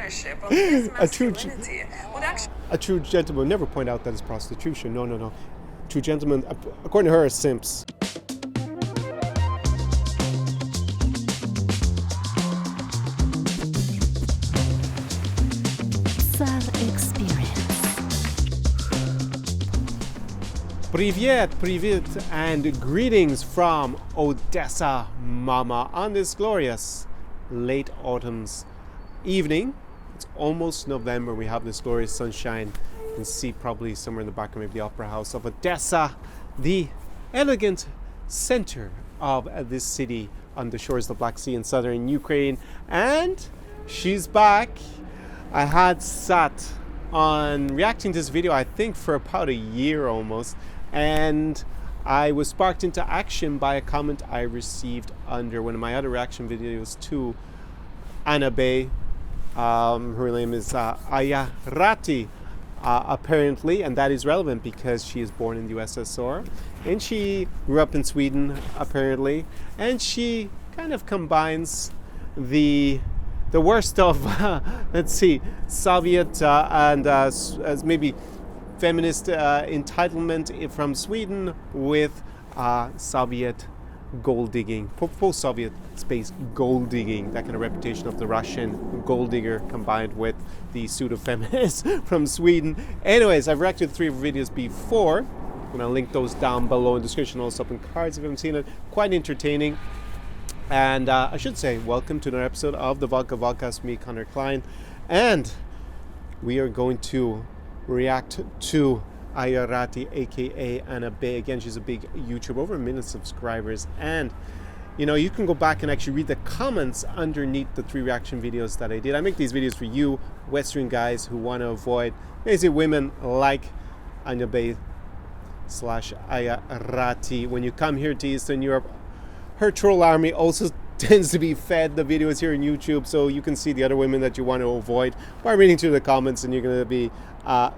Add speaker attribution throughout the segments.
Speaker 1: ownership of his
Speaker 2: A true,
Speaker 1: masculinity would actually...
Speaker 2: a true gentleman would never point out that it's prostitution. No, no, no. True gentlemen, according to her, are simps. Привет, привет, and greetings from Odessa, Mama, on this glorious late autumn's evening. It's almost November. We have this glorious sunshine. You can see probably somewhere in the back of maybe the Opera House of Odessa, the elegant center of this city on the shores of the Black Sea in southern Ukraine. And she's back. I had sat on reacting to this video, I think, for about a year almost. And I was sparked into action by a comment I received under one of my other reaction videos to Anna Bey. Her name is Ayarati, apparently, and that is relevant because she is born in the USSR and she grew up in Sweden, apparently, and she kind of combines the worst of let's see, Soviet and as maybe feminist entitlement from Sweden with Soviet gold digging, post-Soviet space gold digging, that kind of reputation of the Russian gold digger combined with the pseudo-feminist from Sweden. Anyways, I've reacted to 3 videos before. I'm going to link those down below in the description, also up in cards if you haven't seen it. Quite entertaining. And I should say, welcome to another episode of the Vodka Vodkast, me, Conor Klein. And we are going to react to Ayarati, aka Anna Bey. Again, she's a big YouTuber, over 1 million subscribers, and you know, you can go back and actually read the comments underneath the 3 reaction videos that I did. I make these videos for you Western guys who want to avoid basically women like Anna Bey / Ayarati. When you come here to Eastern Europe, her troll army also tends to be fed the videos here on YouTube, so you can see the other women that you want to avoid by reading through the comments, and you're going to be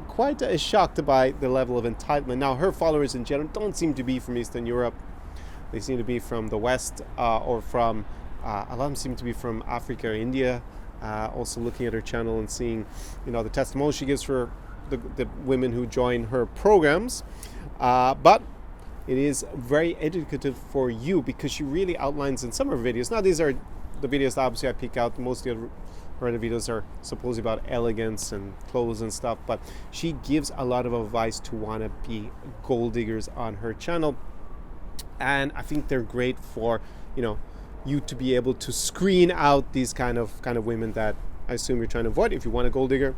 Speaker 2: quite shocked by the level of entitlement. Now, her followers in general don't seem to be from Eastern Europe. They seem to be from the West, or from a lot of them seem to be from Africa or India. Also looking at her channel and seeing, you know, the testimonials she gives for the women who join her programs, but it is very educative for you because she really outlines in some of her videos. Now, these are the videos that obviously I pick out. Most of her other videos are supposedly about elegance and clothes and stuff, but she gives a lot of advice to want to be gold diggers on her channel. And I think they're great for, you know, you to be able to screen out these kind of women that I assume you're trying to avoid. If you want a gold digger,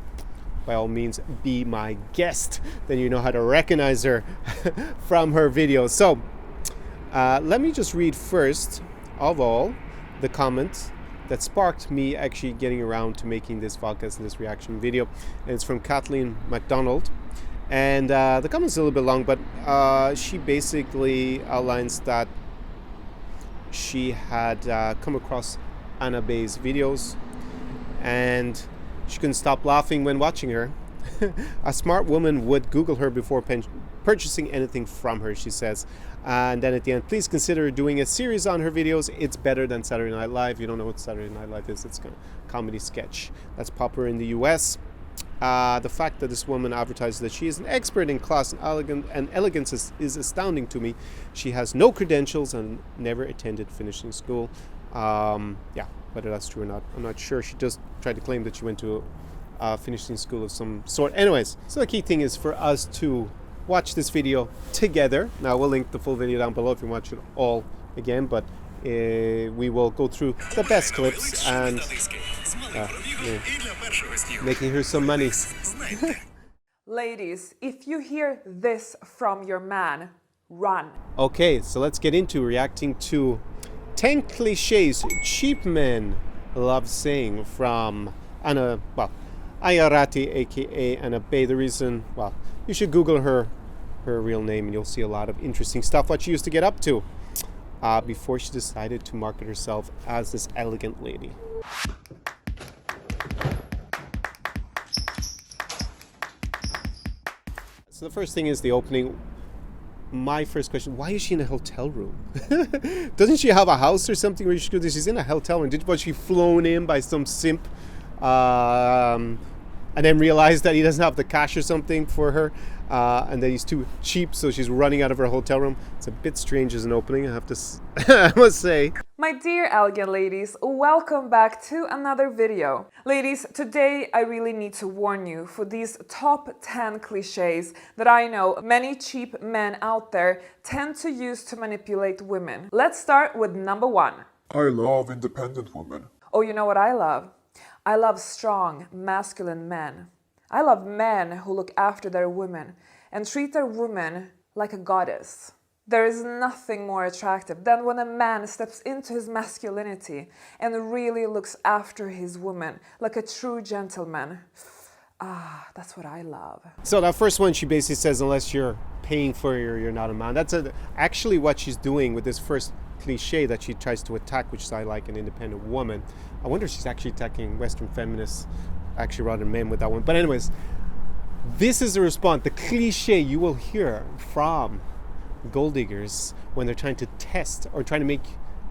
Speaker 2: by all means, be my guest. Then you know how to recognize her from her videos. So let me just read first of all the comment that sparked me actually getting around to making this podcast and this reaction video. And it's from Kathleen MacDonald. And the comment's a little bit long, but she basically outlines that she had come across Anna Bey's videos and she couldn't stop laughing when watching her. A smart woman would Google her before purchasing anything from her, she says. And then at the end, please consider doing a series on her videos. It's better than Saturday Night Live. You don't know what Saturday Night Live is. It's a comedy sketch that's popular in the US. The fact that this woman advertises that she is an expert in class and elegance is astounding to me. She has no credentials and never attended finishing school. Yeah, whether that's true or not, I'm not sure. She just tried to claim that she went to finishing school of some sort. Anyways, so the key thing is for us to watch this video together. Now, we'll link the full video down below if you watch it all again, but we will go through the best clips and making her some money.
Speaker 1: Ladies, if you hear this from your man, run.
Speaker 2: Okay, so let's get into reacting to 10 cliches cheap men love saying from Ayarati, aka Anna Bey. The reason, well, you should Google her real name and you'll see a lot of interesting stuff, what she used to get up to before she decided to market herself as this elegant lady. So the first thing is the opening. My first question, why is she in a hotel room? Doesn't she have a house or something where she could? She's in a hotel room. Was she flown in by some simp and then realized that he doesn't have the cash or something for her, and that he's too cheap, so she's running out of her hotel room. It's a bit strange as an opening, I have to I must say.
Speaker 1: My dear elegant ladies, welcome back to another video. Ladies, today I really need to warn you for these top 10 cliches that I know many cheap men out there tend to use to manipulate women. Let's start with number 1.
Speaker 3: I love independent women.
Speaker 1: Oh, you know what I love? I love strong, masculine men. I love men who look after their women and treat their woman like a goddess. There is nothing more attractive than when a man steps into his masculinity and really looks after his woman like a true gentleman. Ah, that's what I love.
Speaker 2: So that first one, she basically says, unless you're paying for it, you're not a man. That's actually what she's doing with this first cliche that she tries to attack, which is I like an independent woman. I wonder if she's actually attacking Western feminists, actually rather than men with that one. But anyways, this is the response, the cliche you will hear from gold diggers when they're trying to test or trying to make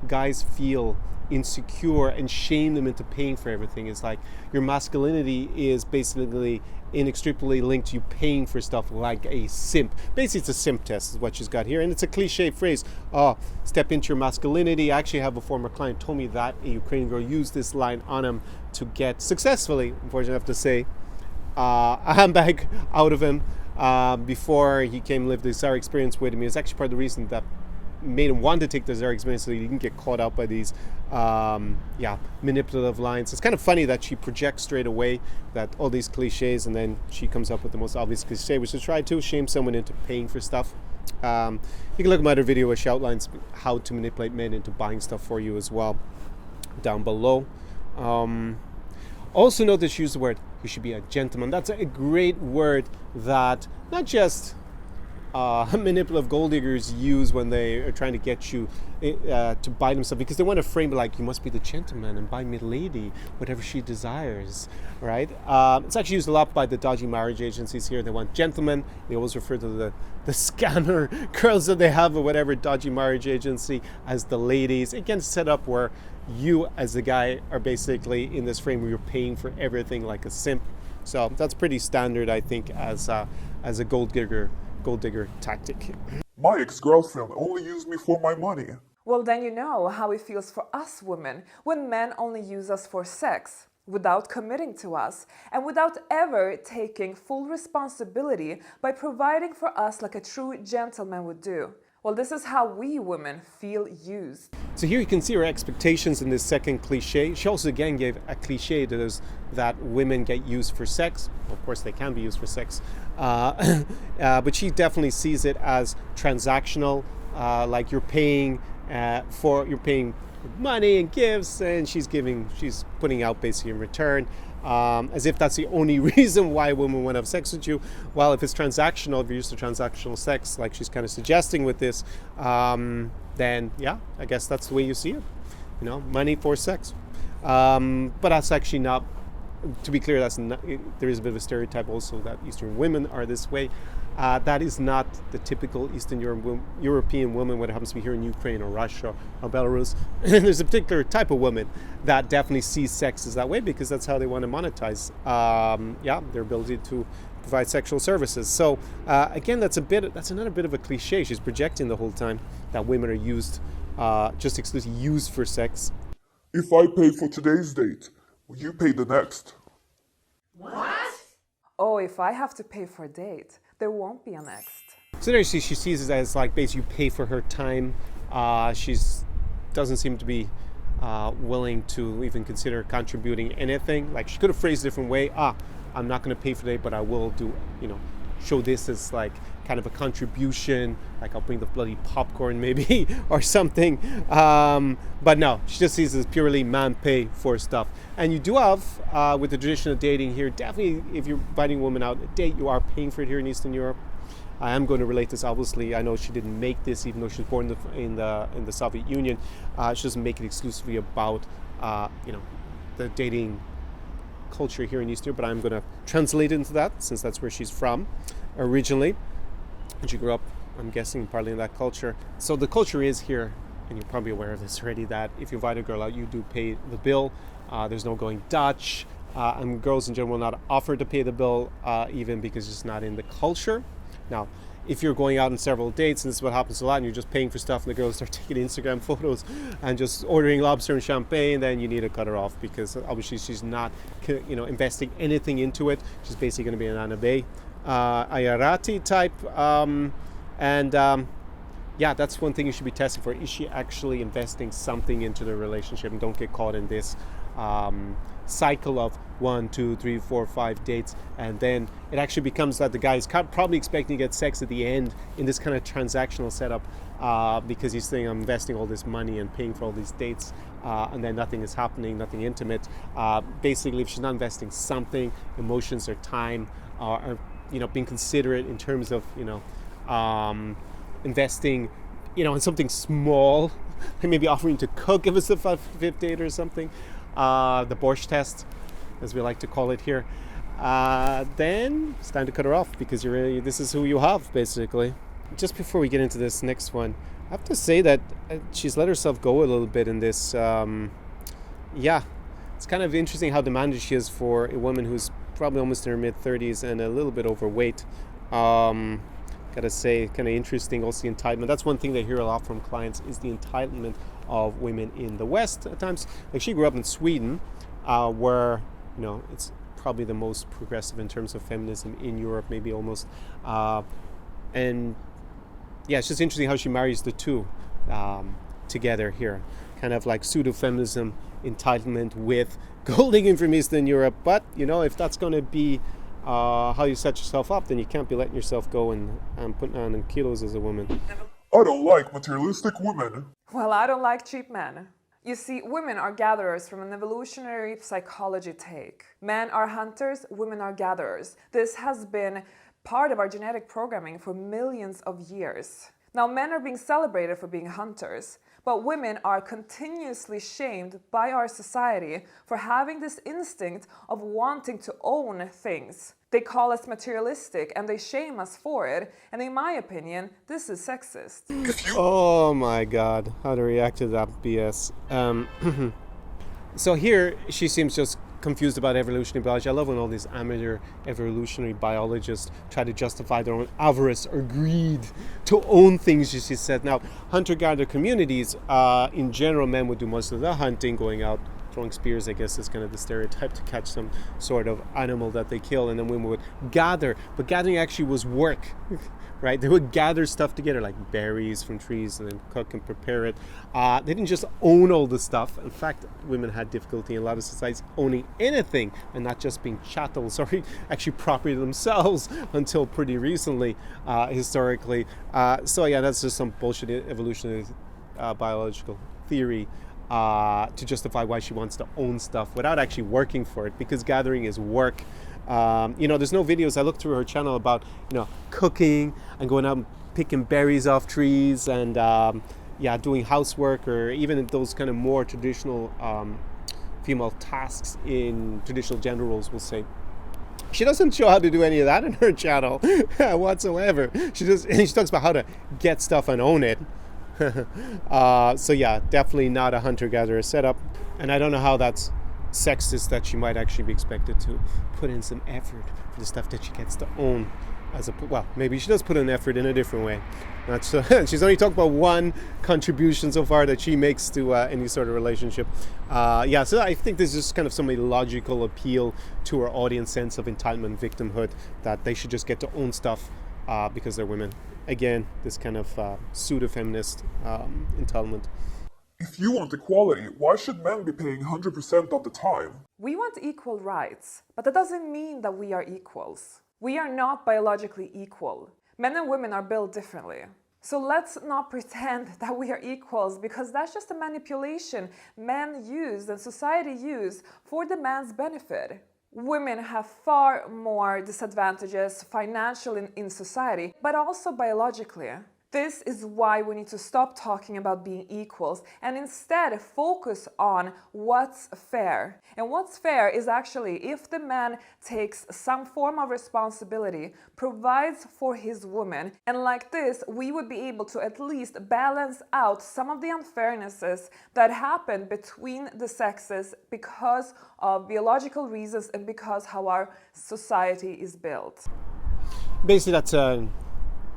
Speaker 2: guys feel insecure and shame them into paying for everything. It's like your masculinity is basically inextricably linked to you paying for stuff like a simp. Basically, it's a simp test is what she's got here, and it's a cliche phrase. Oh, step into your masculinity. I actually have a former client told me that a Ukrainian girl used this line on him to get successfully, unfortunately I have to say, a handbag out of him before he came live the Zara experience with me. It's actually part of the reason that made him want to take the Zara experience so he didn't get caught up by these manipulative lines. It's kind of funny that she projects straight away that all these cliches, and then she comes up with the most obvious cliche, which is try to shame someone into paying for stuff. You can look at my other video where she outlines how to manipulate men into buying stuff for you as well, down below. Also note that she used the word, you should be a gentleman. That's a great word that not just manipulative gold diggers use when they are trying to get you to buy them stuff, because they want to frame it like you must be the gentleman and buy me lady whatever she desires, right? It's actually used a lot by the dodgy marriage agencies here. They want gentlemen. They always refer to the scammer girls that they have or whatever dodgy marriage agency as the ladies. Again, set up where you as the guy are basically in this frame where you're paying for everything like a simp. So that's pretty standard, I think, as a gold digger tactic.
Speaker 3: My ex-girlfriend only used me for my money.
Speaker 1: Well, then you know how it feels for us women when men only use us for sex, without committing to us, and without ever taking full responsibility by providing for us like a true gentleman would do. Well, this is how we women feel used.
Speaker 2: So here you can see her expectations in this second cliche. She also again gave a cliche that women get used for sex. Of course, they can be used for sex, but she definitely sees it as transactional, like you're paying money and gifts, and she's putting out basically in return. As if that's the only reason why women want to have sex with you. Well, if it's transactional, if you're used to transactional sex, like she's kind of suggesting with this, then yeah, I guess that's the way you see it. You know, money for sex. But that's actually not, to be clear, there is a bit of a stereotype also that Eastern women are this way. That is not the typical Eastern European woman when it happens to be here in Ukraine or Russia or Belarus. There's a particular type of woman that definitely sees sex as that way because that's how they want to monetize their ability to provide sexual services. So again, that's another bit of a cliche. She's projecting the whole time that women are used, just exclusively used for sex.
Speaker 3: If I pay for today's date, will you pay the next?
Speaker 1: What? Oh, if I have to pay for a date, there won't be a next.
Speaker 2: So there she sees it as like basically you pay for her time. She's doesn't seem to be willing to even consider contributing anything. Like she could have phrased it a different way. I'm not going to pay for today, but I will do, show this as like kind of a contribution. Like I'll bring the bloody popcorn maybe or something. But no, she just sees it as purely man pay for stuff. And you do have, with the tradition of dating here, definitely if you're inviting a woman out on a date, you are paying for it here in Eastern Europe. I am going to relate this, obviously. I know she didn't make this, even though she was born in the Soviet Union. She doesn't make it exclusively about, the dating culture here in Eastern Europe, but I'm going to translate it into that, since that's where she's from originally. And she grew up, I'm guessing, partly in that culture. So the culture is here, and you're probably aware of this already, that if you invite a girl out, you do pay the bill. There's no going Dutch. and girls in general will not offer to pay the bill, even because it's not in the culture. Now, if you're going out on several dates, and this is what happens a lot, and you're just paying for stuff, and the girls start taking Instagram photos and just ordering lobster and champagne, then you need to cut her off, because obviously she's not, investing anything into it. She's basically going to be an Anna Bey, Ayarati type, yeah, that's one thing you should be testing for. Is she actually investing something into the relationship? And don't get caught in this cycle of 1, 2, 3, 4, 5 dates, and then it actually becomes that the guy is probably expecting to get sex at the end in this kind of transactional setup, because he's saying, I'm investing all this money and paying for all these dates, and then nothing is happening, nothing intimate. Basically, if she's not investing something, emotions or time, or being considerate in terms of investing in something small, maybe offering to cook if it's the fifth date or something, the borscht test, as we like to call it here, then it's time to cut her off, because this is who you have, basically. Just before we get into this next one, I have to say that she's let herself go a little bit in this. It's kind of interesting how demanding she is for a woman who's probably almost in her mid-30s and a little bit overweight. Gotta say, kind of interesting also the entitlement. That's one thing they hear a lot from clients, is the entitlement of women in the West at times. Like, she grew up in Sweden, where it's probably the most progressive in terms of feminism in Europe, maybe almost, and yeah, it's just interesting how she marries the two together here, kind of like pseudo-feminism, entitlement with gold digging from Eastern Europe. But if that's going to be how you set yourself up, then you can't be letting yourself go and putting on kilos as a woman.
Speaker 3: I don't like materialistic women.
Speaker 1: Well, I don't like cheap men. You see, women are gatherers from an evolutionary psychology take. Men are hunters, women are gatherers. This has been part of our genetic programming for millions of years. Now, men are being celebrated for being hunters, but women are continuously shamed by our society for having this instinct of wanting to own things. They call us materialistic and they shame us for it, and in my opinion, this is sexist.
Speaker 2: Oh my God, how to react to that BS. So here, she seems just confused about evolutionary biology. I love when all these amateur evolutionary biologists try to justify their own avarice or greed to own things, as she said. Now, hunter-gatherer communities, in general, men would do most of the hunting, going out, throwing spears, I guess is kind of the stereotype, to catch some sort of animal that they kill, and then women would gather. But gathering actually was work, right? They would gather stuff together, like berries from trees, and then cook and prepare it. They didn't just own all the stuff. In fact, women had difficulty in a lot of societies owning anything, and not just being chattels or actually property themselves until pretty recently, historically. So yeah, that's just some bullshit evolutionary biological theory to justify why she wants to own stuff without actually working for it, because gathering is work. There's no videos. I looked through her channel about cooking and going out and picking berries off trees and doing housework, or even those kind of more traditional female tasks in traditional gender roles, we'll say. She doesn't show how to do any of that in her channel whatsoever. She talks about how to get stuff and own it. So yeah, definitely not a hunter-gatherer setup, and I don't know how that's sexist that she might actually be expected to put in some effort for the stuff that she gets to own. Maybe she does put in effort in a different way. She's only talked about one contribution so far that she makes to any sort of relationship. So I think there's just kind of some illogical appeal to her audience sense of entitlement, victimhood, that they should just get to own stuff because they're women. Again, this kind of pseudo-feminist entitlement.
Speaker 3: If you want equality, why should men be paying 100% of the time?
Speaker 1: We want equal rights, but that doesn't mean that we are equals. We are not biologically equal. Men and women are built differently. So let's not pretend that we are equals, because that's just a manipulation men use and society use for the man's benefit. Women have far more disadvantages financially in society, but also biologically. This is why we need to stop talking about being equals and instead focus on what's fair. And what's fair is actually if the man takes some form of responsibility, provides for his woman, and like this, we would be able to at least balance out some of the unfairnesses that happen between the sexes because of biological reasons and because how our society is built.
Speaker 2: Basically, that's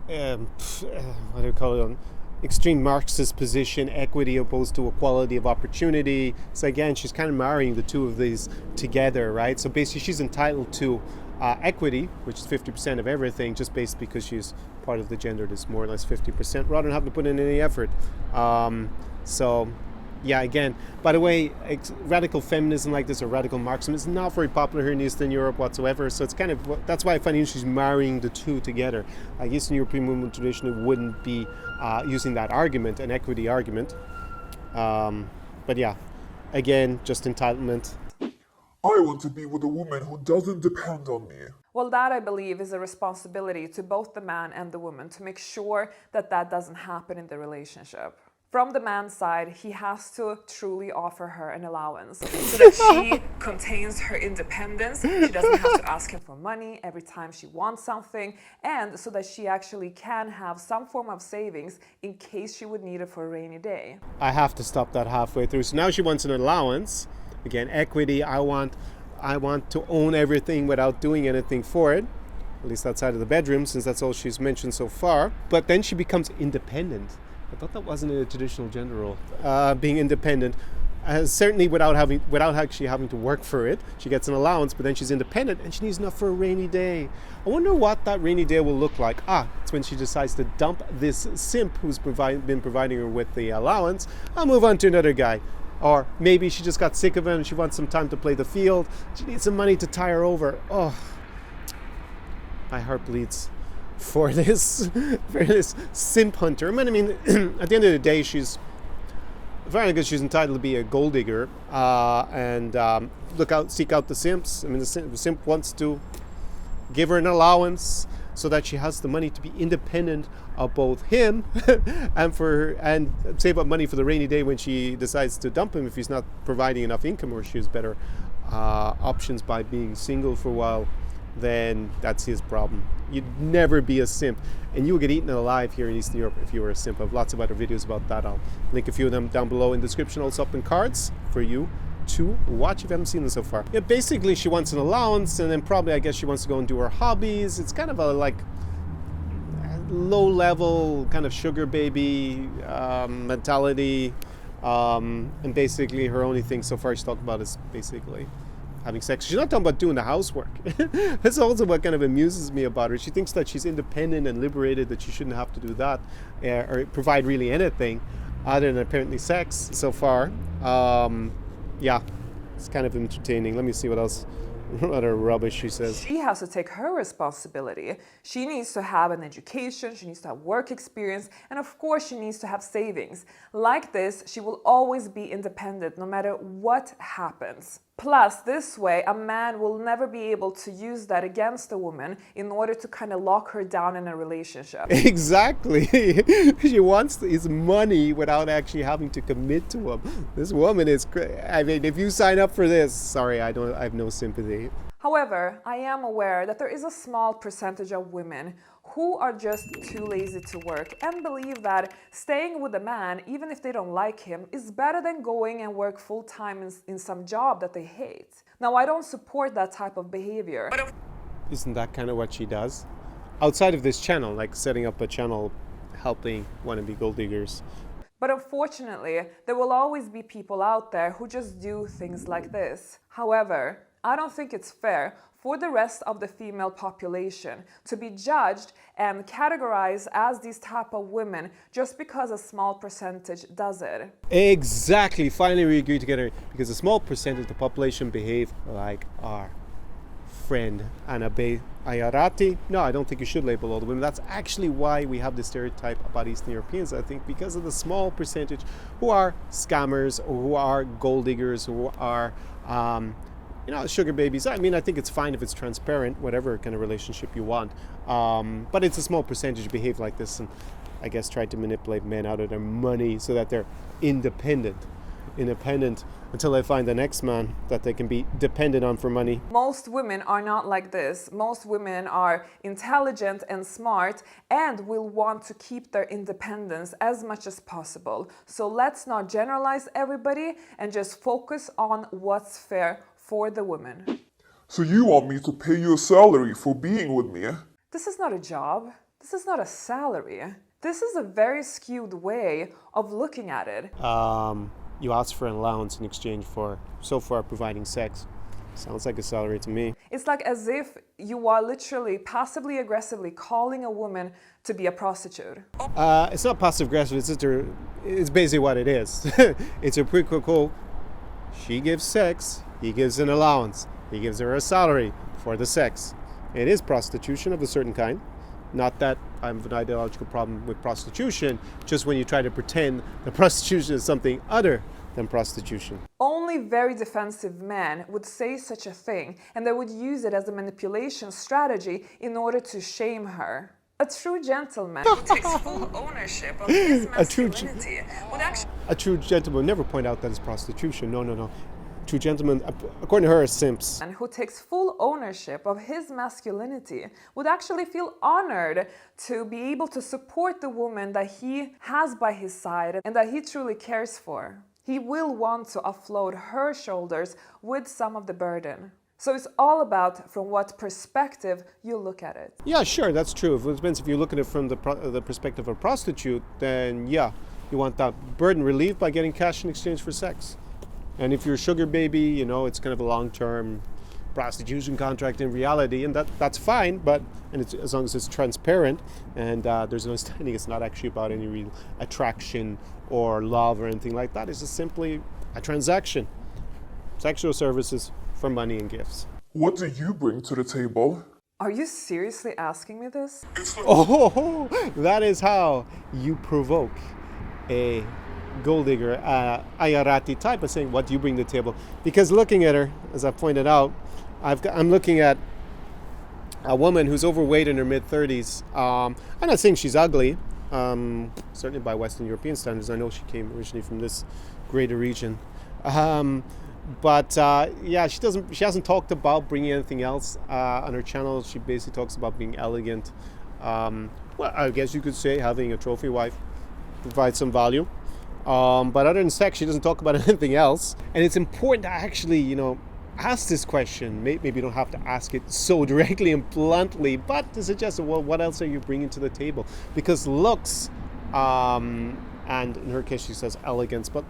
Speaker 2: what do you call it? An extreme Marxist position, equity opposed to equality of opportunity. So again, she's kind of marrying the two of these together, right? So basically, she's entitled to equity, which is 50% of everything, just based because she's part of the gender that's more or less 50%, rather than having to put in any effort. So yeah, again, by the way, radical feminism like this or radical Marxism is not very popular here in Eastern Europe whatsoever. So it's kind of, that's why I find she's marrying the two together. Like Eastern European women traditionally wouldn't be using that argument, an equity argument. But yeah, again, just entitlement.
Speaker 3: I want to be with a woman who doesn't depend on me.
Speaker 1: Well, that I believe is a responsibility to both the man and the woman to make sure that that doesn't happen in the relationship. From the man's side, he has to truly offer her an allowance so that she contains her independence. She doesn't have to ask him for money every time she wants something, and so that she actually can have some form of savings in case she would need it for a rainy day.
Speaker 2: I have to stop that halfway through. So now she wants an allowance. Again, equity. I want to own everything without doing anything for it, at least outside of the bedroom, since that's all she's mentioned so far. But then she becomes independent. I thought that wasn't a traditional gender role. Being independent, certainly without actually having to work for it. She gets an allowance, but then she's independent and she needs enough for a rainy day. I wonder what that rainy day will look like. It's when she decides to dump this simp who's been providing her with the allowance. I'll move on to another guy. Or maybe she just got sick of him and she wants some time to play the field. She needs some money to tie her over. Oh, my heart bleeds for this simp hunter. I mean, at the end of the day, she's very good. She's entitled to be a gold digger and seek out the simps. I mean, the simp wants to give her an allowance so that she has the money to be independent of both him and save up money for the rainy day when she decides to dump him if he's not providing enough income, or she has better options by being single for a while. Then that's his problem. You'd never be a simp, and you will get eaten alive here in Eastern Europe if you were a simp. I have lots of other videos about that. I'll link a few of them down below in the description, also up in cards for you to watch if you haven't seen them so far. Yeah, basically she wants an allowance, and then probably I guess she wants to go and do her hobbies. It's kind of a like low level kind of sugar baby mentality, and basically her only thing so far she's talked about is basically having sex. She's not talking about doing the housework. That's also what kind of amuses me about her. She thinks that she's independent and liberated, that she shouldn't have to do that or provide really anything other than apparently sex so far. Yeah, it's kind of entertaining. Let me see what else. What other rubbish she says.
Speaker 1: She has to take her responsibility. She needs to have an education, she needs to have work experience, and of course she needs to have savings. Like this, she will always be independent no matter what happens. Plus, this way, a man will never be able to use that against a woman in order to kind of lock her down in a relationship.
Speaker 2: Exactly. She wants his money without actually having to commit to him. This woman is I mean, if you sign up for this, sorry, I have no sympathy.
Speaker 1: However, I am aware that there is a small percentage of women who are just too lazy to work and believe that staying with a man, even if they don't like him, is better than going and work full-time in some job that they hate. Now, I don't support that type of behavior.
Speaker 2: Isn't that kind of what she does? Outside of this channel, like setting up a channel helping wannabe gold diggers.
Speaker 1: But unfortunately, there will always be people out there who just do things like this. However, I don't think it's fair for the rest of the female population to be judged and categorized as these type of women just because a small percentage does it.
Speaker 2: Exactly. Finally, we agree together, because a small percentage of the population behave like our friend Anna Bey. No, I don't think you should label all the women. That's actually why we have this stereotype about Eastern Europeans, I think, because of the small percentage who are scammers or who are gold diggers, who are sugar babies. I mean, I think it's fine if it's transparent, whatever kind of relationship you want. But it's a small percentage behave like this. And I guess, try to manipulate men out of their money so that they're independent until they find the next man that they can be dependent on for money.
Speaker 1: Most women are not like this. Most women are intelligent and smart and will want to keep their independence as much as possible. So let's not generalize everybody and just focus on what's fair for the woman.
Speaker 3: So you want me to pay you a salary for being with me?
Speaker 1: This is not a job. This is not a salary. This is a very skewed way of looking at it.
Speaker 2: You ask for an allowance in exchange for, so far, providing sex. Sounds like a salary to me.
Speaker 1: It's like as if you are literally passively aggressively calling a woman to be a prostitute.
Speaker 2: It's not passive aggressive, it's basically what it is. It's a quid pro quo. She gives sex, he gives an allowance. He gives her a salary for the sex. It is prostitution of a certain kind. Not that I have an ideological problem with prostitution, just when you try to pretend that prostitution is something other than prostitution.
Speaker 1: Only very defensive men would say such a thing, and they would use it as a manipulation strategy in order to shame her. A true gentleman who takes full ownership of his masculinity would actually...
Speaker 2: A true gentleman would never point out that it's prostitution. No. True gentlemen, according to her, are simps.
Speaker 1: And who takes full ownership of his masculinity would actually feel honored to be able to support the woman that he has by his side and that he truly cares for. He will want to offload her shoulders with some of the burden. So it's all about from what perspective you look at it.
Speaker 2: Yeah, sure, that's true. It depends if you look at it from the perspective of a prostitute, then yeah, you want that burden relieved by getting cash in exchange for sex. And if you're a sugar baby, it's kind of a long-term prostitution contract in reality, and that's fine, and it's, as long as it's transparent and there's no understanding, it's not actually about any real attraction or love or anything like that. It's just simply a transaction. Sexual services for money and gifts.
Speaker 3: What do you bring to the table?
Speaker 1: Are you seriously asking me this?
Speaker 2: Oh, that is how you provoke a gold digger, Ayarati type of saying, what do you bring to the table? Because looking at her, as I pointed out, I'm looking at a woman who's overweight in her mid-30s. I'm not saying she's ugly, certainly by Western European standards. I know she came originally from this greater region. But she hasn't talked about bringing anything else on her channel. She basically talks about being elegant. Well, I guess you could say having a trophy wife provides some value. But other than sex, she doesn't talk about anything else. And it's important to actually, ask this question. Maybe you don't have to ask it so directly and bluntly, but to suggest, well, what else are you bringing to the table? Because looks, and in her case she says elegance, but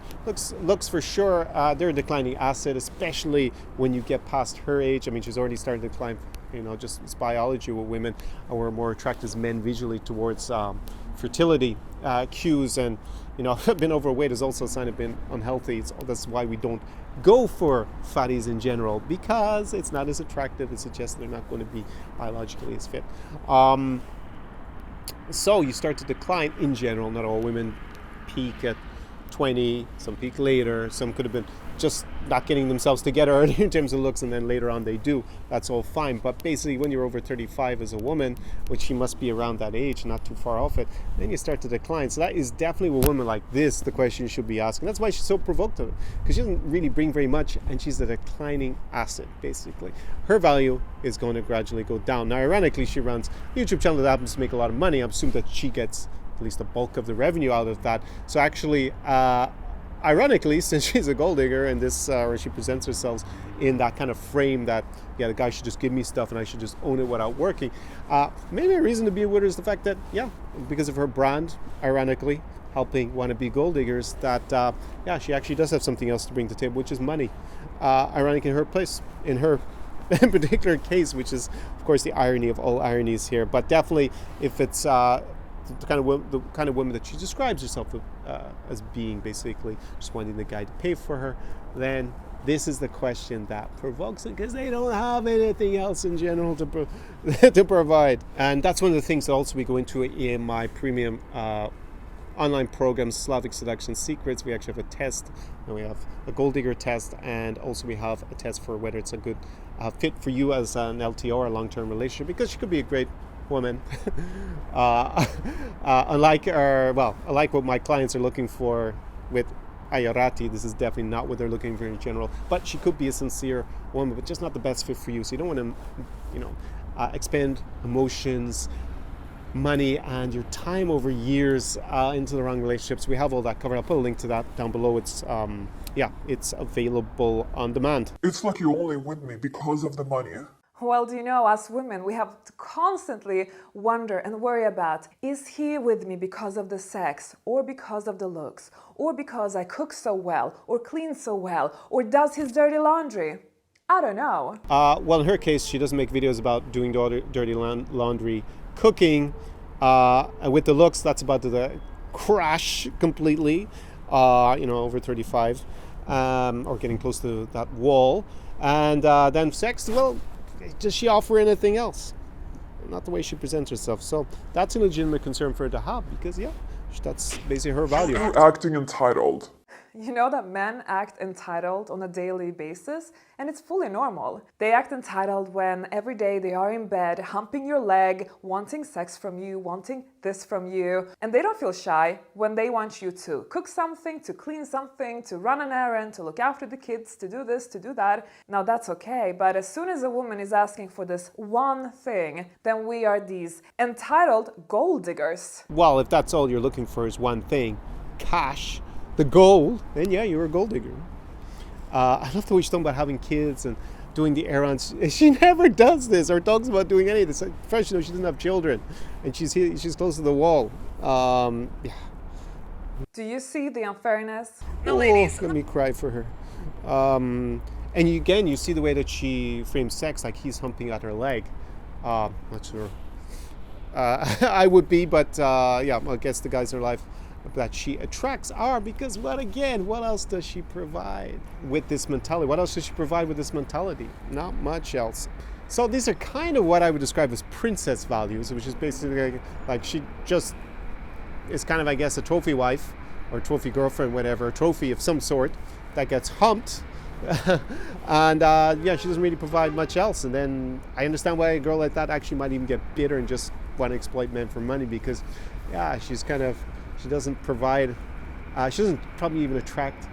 Speaker 2: looks for sure, they're a declining asset, especially when you get past her age. I mean, she's already starting to decline, just it's biology with women. We're more attracted as men visually towards fertility cues, and being overweight is also a sign of being unhealthy. That's why we don't go for fatties in general, because it's not as attractive. It suggests they're not going to be biologically as fit. So you start to decline in general. Not all women peak at 20, some peak later, some could have been just not getting themselves together earlier in terms of looks, and then later on they do. That's all fine. But basically, when you're over 35 as a woman, which she must be around that age, not too far off it, then you start to decline. So that is definitely with women like this the question you should be asking. That's why she's so provoked of it, because she doesn't really bring very much, and she's a declining asset, basically. Her value is going to gradually go down. Now, ironically, she runs a YouTube channel that happens to make a lot of money. I assume that she gets at least the bulk of the revenue out of that. So actually, ironically, since she's a gold digger and this, or she presents herself in that kind of frame that, the guy should just give me stuff and I should just own it without working. Maybe a reason to be with her is the fact that, because of her brand, ironically, helping wannabe gold diggers, that, she actually does have something else to bring to the table, which is money. Ironic in her in particular case, which is, of course, the irony of all ironies here. But definitely, if it's the kind of woman that she describes herself as being, basically just wanting the guy to pay for her, then this is the question that provokes it, because they don't have anything else in general to provide. And that's one of the things that also we go into in my premium online program, Slavic Seduction Secrets. We actually have a test, and we have a gold digger test, and also we have a test for whether it's a good fit for you as an LTO or a long-term relationship, because she could be a great woman. Unlike what my clients are looking for with Ayarati, this is definitely not what they're looking for in general. But she could be a sincere woman, but just not the best fit for you. So you don't want to, expend emotions, money, and your time over years into the wrong relationships. We have all that covered. I'll put a link to that down below. It's available on demand.
Speaker 3: It's like you only with me because of the money.
Speaker 1: Well, do you know, as women, we have to constantly wonder and worry about, is he with me because of the sex, or because of the looks, or because I cook so well, or clean so well, or does his dirty laundry? I don't know.
Speaker 2: Well, in her case, she doesn't make videos about doing dirty laundry, cooking, and with the looks, that's about to crash completely, over 35, or getting close to that wall. And then sex, well, does she offer anything else? Not the way she presents herself. So that's a legitimate concern for her to have, because that's basically her value.
Speaker 3: You're acting entitled.
Speaker 1: You know that men act entitled on a daily basis, and it's fully normal. They act entitled when every day they are in bed, humping your leg, wanting sex from you, wanting this from you, and they don't feel shy when they want you to cook something, to clean something, to run an errand, to look after the kids, to do this, to do that. Now that's okay, but as soon as a woman is asking for this one thing, then we are these entitled gold diggers.
Speaker 2: Well, if that's all you're looking for is one thing, cash, the gold, then you're a gold digger. I love the way she's talking about having kids and doing the errands. She never does this or talks about doing any of this. First, she doesn't have children, and she's close to the wall.
Speaker 1: Do you see the unfairness?
Speaker 2: No, ladies. Let me cry for her. And you see the way that she frames sex, like he's humping at her leg. Not sure. I would be, but I guess the guys in her life that she attracts are, because what else does she provide with this mentality? What else does she provide with this mentality? Not much else. So these are kind of what I would describe as princess values, which is basically like she just is kind of, I guess, a trophy wife or trophy girlfriend, whatever, a trophy of some sort that gets humped. And she doesn't really provide much else. And then I understand why a girl like that actually might even get bitter and just want to exploit men for money, because she doesn't provide, she doesn't probably even attract,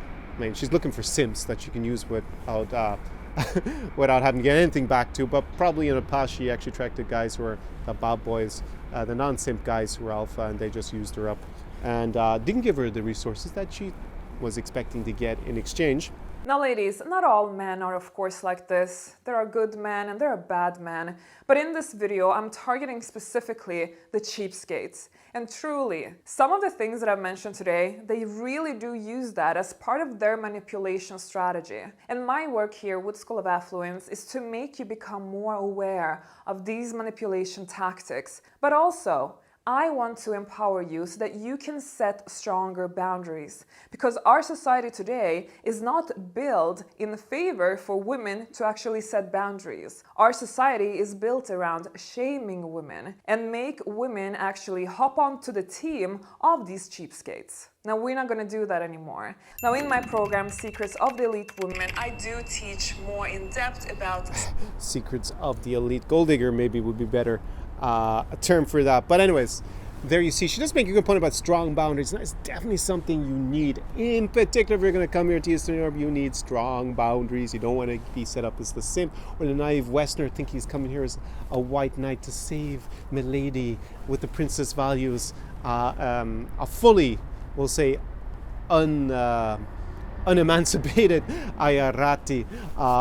Speaker 2: she's looking for simps that she can use without having to get anything back to, but probably in the past she actually attracted guys who are the bad boys, the non-simp guys who were alpha, and they just used her up and didn't give her the resources that she was expecting to get in exchange.
Speaker 1: Now, ladies, not all men are of course like this. There are good men and there are bad men. But in this video, I'm targeting specifically the cheapskates. And truly, some of the things that I've mentioned today, they really do use that as part of their manipulation strategy. And my work here with School of Affluence is to make you become more aware of these manipulation tactics, but also I want to empower you so that you can set stronger boundaries, because our society today is not built in favor for women to actually set boundaries. Our society is built around shaming women and make women actually hop onto the team of these cheapskates. Now, we're not going to do that anymore. Now, in my program, Secrets of the Elite Woman, I do teach more in depth about
Speaker 2: Secrets of the Elite Gold Digger maybe would be better. A term for that. But anyways, there you see, she does make a good point about strong boundaries. That's definitely something you need. In particular, if you're going to come here to Eastern Europe, you need strong boundaries. You don't want to be set up as the simp or the naive Westerner thinking he's coming here as a white knight to save milady with the princess values. A fully, we'll say, unemancipated Ayarati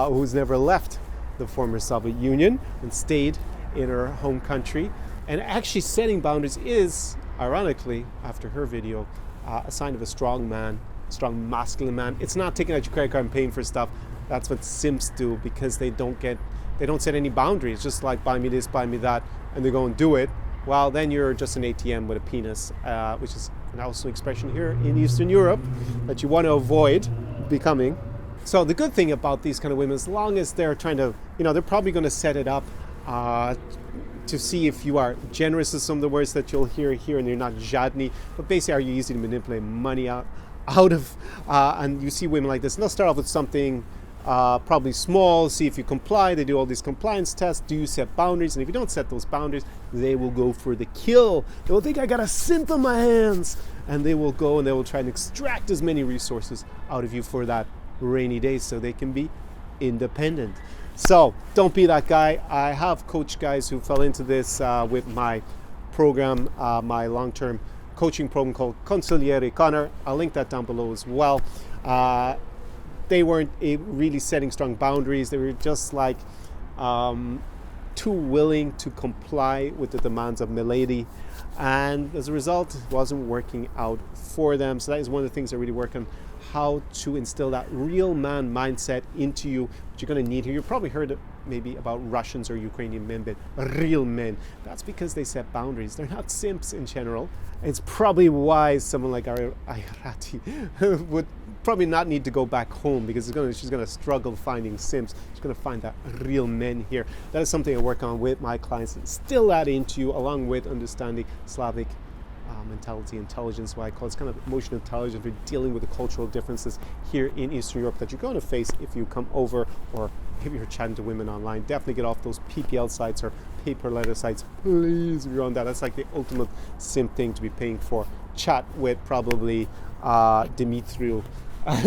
Speaker 2: who's never left the former Soviet Union and stayed in her home country. And actually setting boundaries is, ironically, after her video, a sign of a strong man, strong masculine man. It's not taking out your credit card and paying for stuff. That's what simps do, because they don't set any boundaries. Just like, buy me this, buy me that, and they go and do it. Well, then you're just an ATM with a penis, which is also an expression here in Eastern Europe that you want to avoid becoming. So the good thing about these kind of women, as long as they're trying to, they're probably going to set it up to see if you are generous is some of the words that you'll hear here, and you're not jadny, but basically are you easy to manipulate money out of, and you see women like this, and they'll start off with something probably small, see if you comply. They do all these compliance tests. Do you set boundaries? And if you don't set those boundaries, they will go for the kill. They will think, I got a simp on my hands. And they will go and they will try and extract as many resources out of you for that rainy day so they can be independent. So don't be that guy. I have coached guys who fell into this with my program, my long-term coaching program called Consigliere. Conor, I'll link that down below as well. They weren't really setting strong boundaries. They were just like too willing to comply with the demands of milady. And as a result, it wasn't working out for them. So that is one of the things I really work on, how to instill that real man mindset into you, which you're going to need here. You've probably heard maybe about Russians or Ukrainian men, but real men. That's because they set boundaries. They're not simps in general. It's probably why someone like Ayarati would probably not need to go back home, because she's going to struggle finding simps. She's going to find that real men here. That is something I work on with my clients, and instill that into you, along with understanding Slavic mentality, intelligence, what I call it's kind of emotional intelligence. We're dealing with the cultural differences here in Eastern Europe that you're going to face if you come over, or if you're chatting to women online. Definitely get off those PPL sites or paper letter sites, please. If you're on that, that's like the ultimate simp thing to be paying for. Chat with probably Dimitri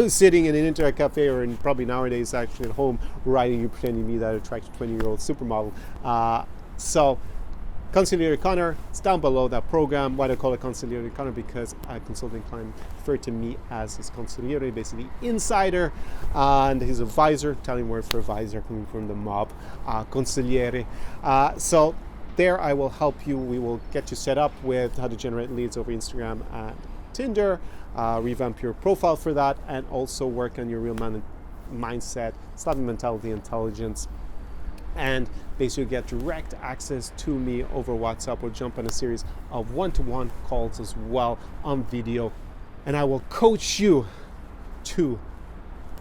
Speaker 2: sitting in an internet cafe, or probably nowadays actually at home writing you, pretending to be that attractive 20-year-old supermodel. So Consigliere Conor, it's down below that program. Why do I call it Consigliere Conor? Because a consulting client referred to me as his consigliere, basically insider, and his advisor, Italian word for advisor coming from the mob, consigliere. So there I will help you. We will get you set up with how to generate leads over Instagram and Tinder, revamp your profile for that, and also work on your real man mindset, Slavic mentality, intelligence, and basically get direct access to me over WhatsApp. We'll jump on a series of one-to-one calls as well on video, and I will coach you to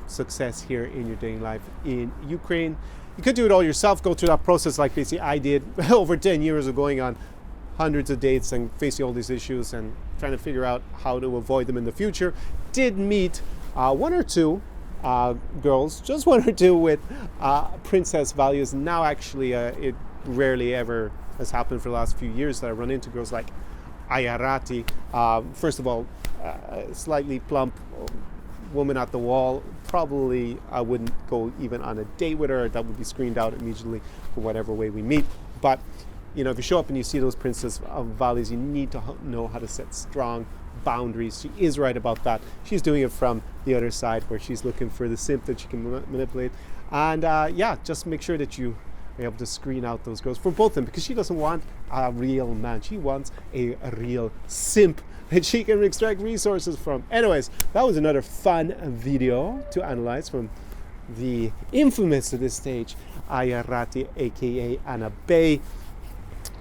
Speaker 2: success here in your dating life in Ukraine. You could do it all yourself, go through that process like basically I did over 10 years of going on hundreds of dates and facing all these issues and trying to figure out how to avoid them in the future. Did meet one or two girls, just one or two with princess values. Now actually it rarely ever has happened for the last few years that I run into girls like Ayarati. First of all, slightly plump woman at the wall. Probably I wouldn't go even on a date with her. That would be screened out immediately for whatever way we meet. But you know, if you show up and you see those princess values, you need to know how to set strong boundaries. She is right about that. She's doing it from the other side, where she's looking for the simp that she can manipulate. And yeah, just make sure that you are able to screen out those girls for both of them, because she doesn't want a real man. She wants a real simp that she can extract resources from. Anyways, that was another fun video to analyze from the infamous at this stage Ayarati, aka Anna Bey.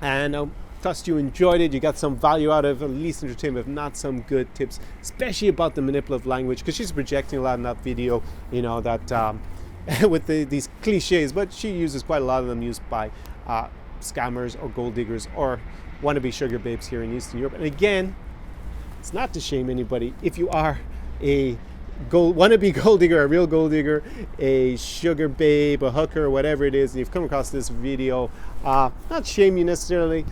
Speaker 2: And I trust you enjoyed it. You got some value out of it, at least entertainment, if not some good tips, especially about the manipulative language, because she's projecting a lot in that video, you know, that with these cliches, but she uses quite a lot of them used by scammers or gold diggers or wannabe sugar babes here in Eastern Europe. And again, it's not to shame anybody. If you are a wannabe gold digger, a real gold digger, a sugar babe, a hooker, whatever it is, and you've come across this video, not shame you necessarily.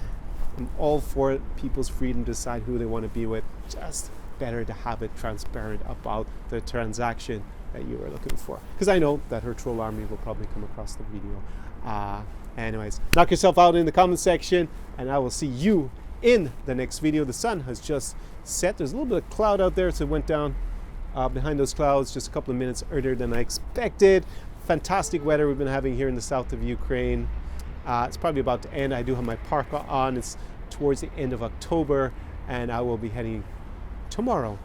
Speaker 2: I'm all for people's freedom to decide who they want to be with. Just better to have it transparent about the transaction that you are looking for, because I know that her troll army will probably come across the video. Anyways, knock yourself out in the comment section, and I will see you in the next video. The sun has just set. There's a little bit of cloud out there, so it went down behind those clouds just a couple of minutes earlier than I expected. Fantastic weather we've been having here in the south of Ukraine. It's probably about to end. I do have my parka on. It's towards the end of October, and I will be heading tomorrow.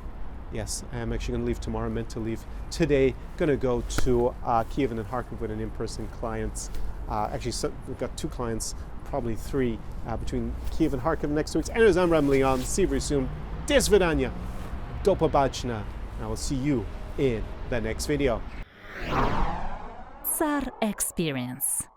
Speaker 2: Yes, I am actually going to leave tomorrow. I'm meant to leave today. Going to go to Kiev and Kharkiv with an in-person clients. Actually, so we've got 2 clients, probably 3, between Kiev and Kharkiv next week. Anyways, I'm rambling on. See you very soon. Do svidaniya. Do pobачення. I will see you in the next video.
Speaker 4: SAR Experience.